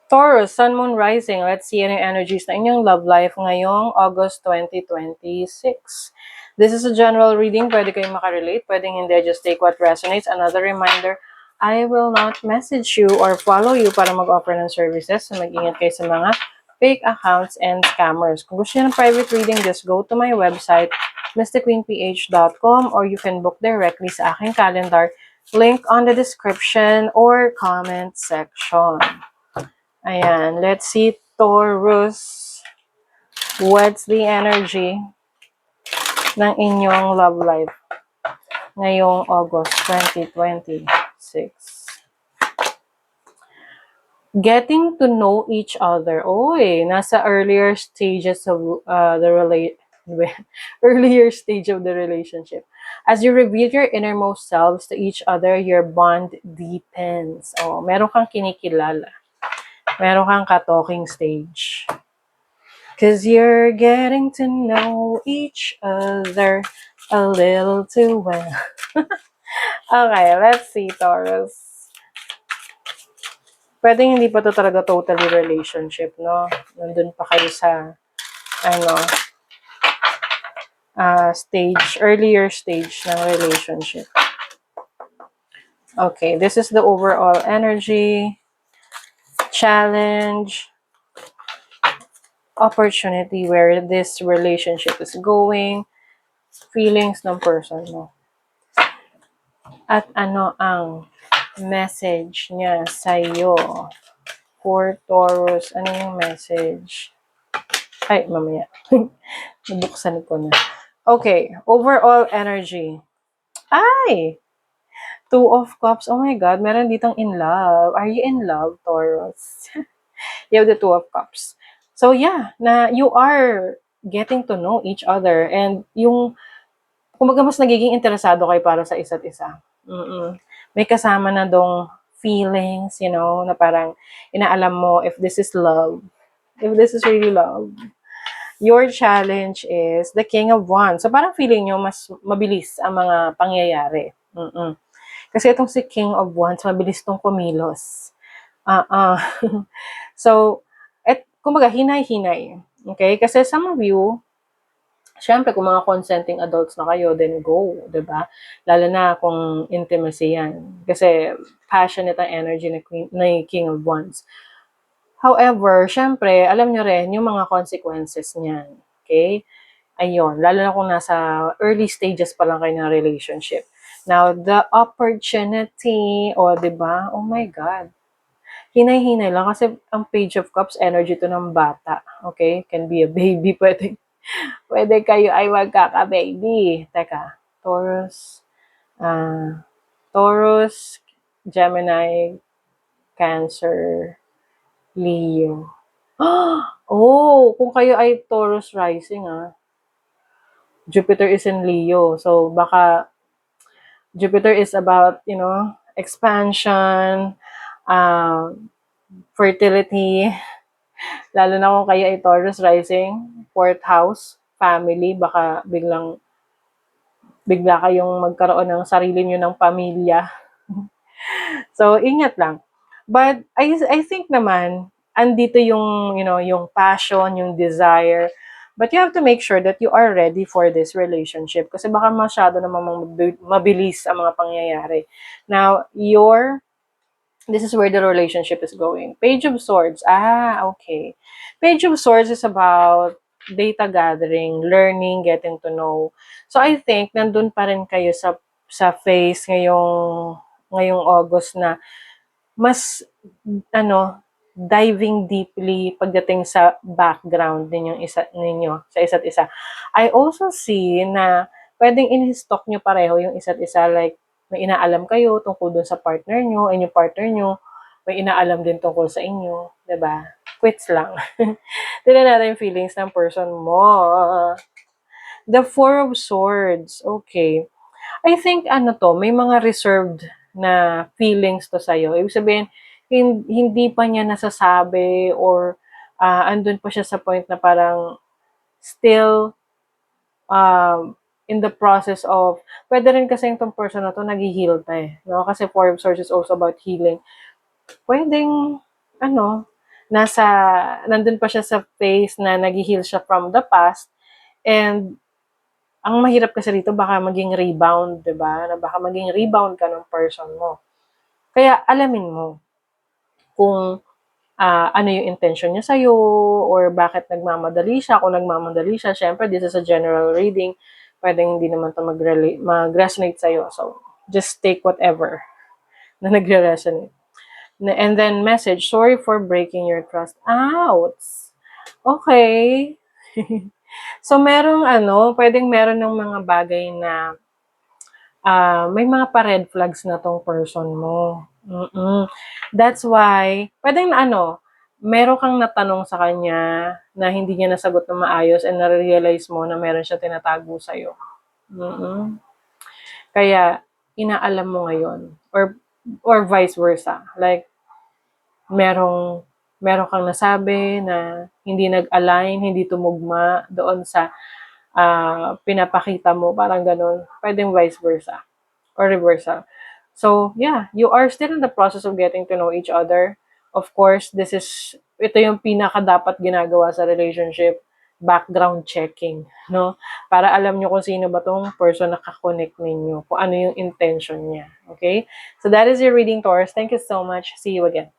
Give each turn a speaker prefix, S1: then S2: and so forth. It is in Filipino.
S1: Taurus, Sun, Moon, Rising. Let's see ano yung energies na inyong love life ngayong August 2026. This is a general reading. Pwede kayong makarelate. Pwedeng hindi. Just take what resonates. Another reminder, I will not message you or follow you para mag-offer ng services. So mag-ingat kayo sa mga fake accounts and scammers. Kung gusto niyo ng private reading, just go to my website, mysticqueenph.com, or you can book directly sa aking calendar. Link on the description or comment section. Ayan, let's see, Taurus. What's the energy ng inyong love life ngayong August 2026? Getting to know each other. Oy, nasa earlier stages of earlier stage of the relationship. As you reveal your innermost selves to each other, your bond deepens. Oh, meron kang kinikilala. Meron kang ka-talking stage. Cause you're getting to know each other a little too well. Okay, let's see, Taurus. Pwedeng hindi pa to talaga totally relationship, no? Nandun pa kayo sa, earlier stage ng relationship. Okay, this is the overall energy, challenge, opportunity where this relationship is going, feelings ng person mo. At ano ang message niya sa'yo for Taurus? Ano yung message? Ay, mamaya. Nabuksan ko na. Okay, overall energy. Ay! Two of Cups. Oh my God, meron ditong in love. Are you in love, Taurus? You have the Two of Cups. So yeah, na you are getting to know each other and yung kumbaga mas nagiging interesado kayo para sa isa't isa. May kasama na dong feelings, na parang inaalam mo if this is love, if this is really love. Your challenge is the King of Wands. So parang feeling nyo mas mabilis ang mga pangyayari. Kasi itong si King of Wands, mabilis tong kumilos. So, kumbaga, hinay-hinay. Okay? Kasi some of you, syempre, kung mga consenting adults na kayo, then go, diba? Lalo na kung intimacy yan. Kasi passionate ang energy na King of Wands. However, syempre, alam nyo rin yung mga consequences niyan. Okay? Ayun, lalo na kung nasa early stages pa lang kayo ng relationship. Now, the opportunity, diba? Oh my God. Hinay-hinay lang kasi ang Page of Cups, energy to ng bata. Okay? Can be a baby, pwede kayo ay magkaka-baby. Teka, Taurus, Gemini, Cancer, Leo. Oh, kung kayo ay Taurus rising, Jupiter is in Leo. So, baka Jupiter is about, expansion, fertility. Lalo na kung kayo ay Taurus rising, 4th house, family, baka bigla kayong magkaroon ng sarili nyo ng pamilya. So, ingat lang. But I think naman, andito yung, yung passion, yung desire. But you have to make sure that you are ready for this relationship. Kasi baka masyado namang mabilis ang mga pangyayari. Now, this is where the relationship is going. Page of Swords. Okay. Page of Swords is about data gathering, learning, getting to know. So, I think, nandun pa rin kayo sa phase ngayong August na mas diving deeply pagdating sa background ninyo sa isa't isa. I also see na pwedeng in-stock nyo pareho yung isa't isa, like may inaalam kayo tungkol dun sa partner nyo, and yung partner nyo may inaalam din tungkol sa inyo, 'di ba? Quits lang. Tignan natin yung feelings ng person mo. The Four of Swords. Okay. I think may mga reserved na feelings to sa'yo. Ibig sabihin, hindi pa niya nasasabi or andun pa siya sa point na parang still in the process of, pwede rin kasi itong person na to nag-heal pa no? Kasi Four of Swords is also about healing. Pwedeng, nandun pa siya sa phase na nag-heal siya from the past. And ang mahirap kasi dito, baka maging rebound, 'di ba? Na baka maging rebound ka ng person mo. Kaya alamin mo kung ano yung intention niya sa'yo, or bakit nagmamadali siya. Kung nagmamadali siya, syempre, this is a general reading. Pwedeng hindi naman ito mag-resonate sa'yo. So, just take whatever na nagre-resonate. And then, message, sorry for breaking your trust. Ouch! Okay. So, pwedeng meron ng mga bagay na may mga pa-red flags na tong person mo. That's why, pwedeng meron kang natanong sa kanya na hindi niya nasagot na maayos, and na-realize mo na meron siya tinatago sa'yo. Kaya, inaalam mo ngayon. Or vice versa. Like, meron kang nasabi na hindi nag-align, hindi tumugma doon sa pinapakita mo, parang ganun. Pwedeng vice versa or reversal. So, yeah, you are still in the process of getting to know each other. Of course, ito yung pinaka dapat ginagawa sa relationship, background checking, no? Para alam nyo kung sino ba tong person na kakonect ninyo, kung ano yung intention niya, okay? So, that is your reading, Taurus. Thank you so much. See you again.